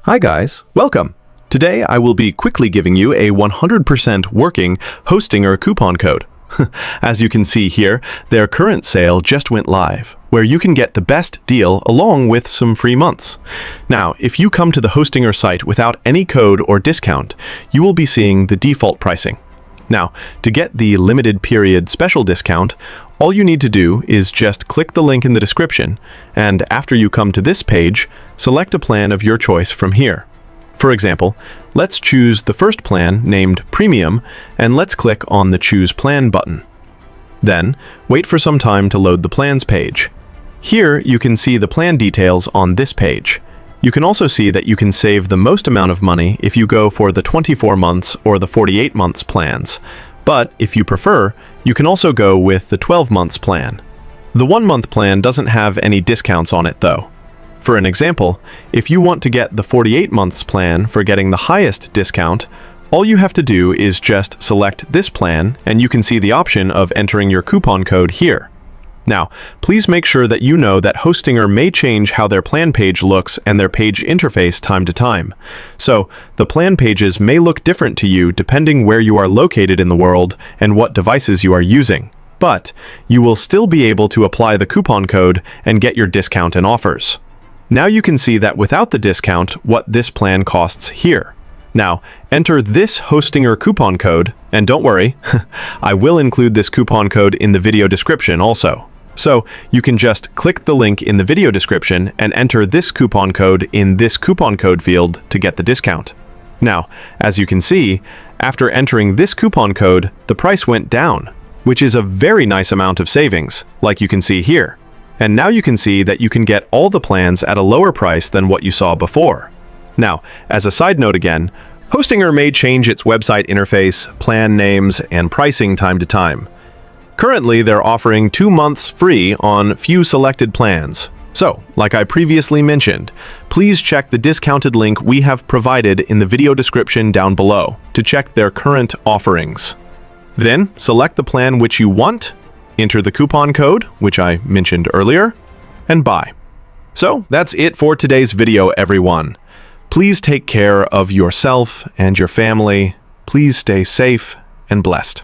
Hi guys, welcome! Today I will be quickly giving you a 100% working Hostinger coupon code. As you can see here, their current sale just went live, where you can get the best deal along with some free months. Now, if you come to the Hostinger site without any code or discount, you will be seeing the default pricing. Now, to get the limited period special discount, all you need to do is just click the link in the description, and after you come to this page, select a plan of your choice from here. For example, let's choose the first plan named Premium, and let's click on the Choose Plan button. Then, wait for some time to load the plans page. Here, you can see the plan details on this page. You can also see that you can save the most amount of money if you go for the 24 months or the 48 months plans. But if you prefer, you can also go with the 12 months plan. The 1-month plan doesn't have any discounts on it though. For an example, if you want to get the 48 months plan for getting the highest discount, all you have to do is just select this plan and you can see the option of entering your coupon code here. Now, please make sure that you know that Hostinger may change how their plan page looks and their page interface time to time. So, the plan pages may look different to you depending where you are located in the world and what devices you are using. But, you will still be able to apply the coupon code and get your discount and offers. Now you can see that without the discount, what this plan costs here. Now, enter this Hostinger coupon code, and don't worry, I will include this coupon code in the video description also. So, you can just click the link in the video description and enter this coupon code in this coupon code field to get the discount. Now, as you can see, after entering this coupon code, the price went down, which is a very nice amount of savings, like you can see here. And now you can see that you can get all the plans at a lower price than what you saw before. Now, as a side note again, Hostinger may change its website interface, plan names, and pricing time to time. Currently, they're offering 2 months free on few selected plans. So, like I previously mentioned, please check the discounted link we have provided in the video description down below to check their current offerings. Then, select the plan which you want, enter the coupon code, which I mentioned earlier, and buy. So, that's it for today's video, everyone. Please take care of yourself and your family. Please stay safe and blessed.